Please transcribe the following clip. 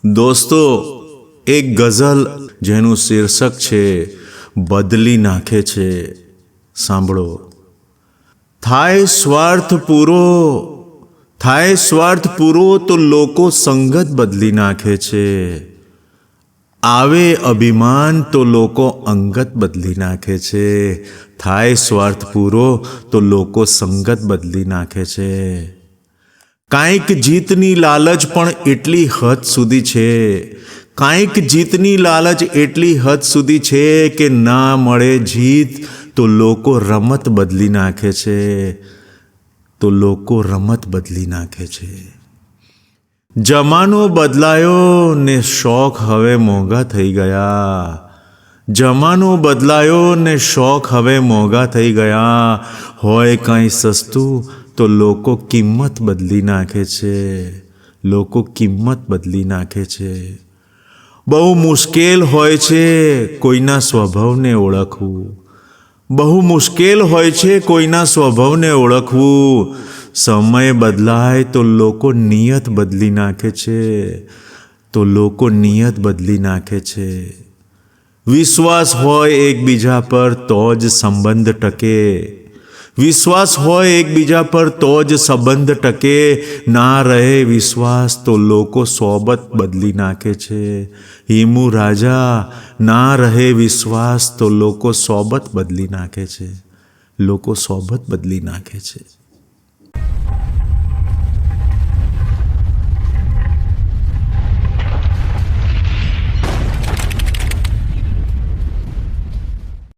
દોસ્તો, એક ગઝલ જેનું શીર્ષક છે બદલી નાખે છે. સાંભળો. થાય સ્વાર્થ પૂરો તો લોકો સંગત બદલી નાખે છે. આવે અભિમાન તો લોકો અંગત બદલી નાખે છે. થાય સ્વાર્થ પૂરો તો લોકો સંગત બદલી નાખે છે. કાંઈક જીતની લાલચ પણ એટલી હદ સુધી છે. કાંઈક જીતની લાલચ એટલી હદ સુધી છે કે ના મળે જીત તો લોકો રમત બદલી નાખે છે. જમાનો બદલાયો ને શોખ હવે મોંઘા થઈ ગયા. જમાનો બદલાયો ને શોખ હવે મોંઘા થઈ ગયા. હોય કાંઈ સસ્તું તો લોકો કિંમત બદલી નાખે છે. બહુ મુશ્કેલ હોય છે કોઈના સ્વભાવને ઓળખવું. સમય બદલાય તો લોકો નિયત બદલી નાખે છે. વિશ્વાસ હોય એકબીજા પર તો જ સંબંધ ટકે. ના રહે વિશ્વાસ તો લોકો સોબત બદલી નાખે છે. હીમુ રાજા, ના રહે વિશ્વાસ તો લોકો સોબત બદલી નાખે છે.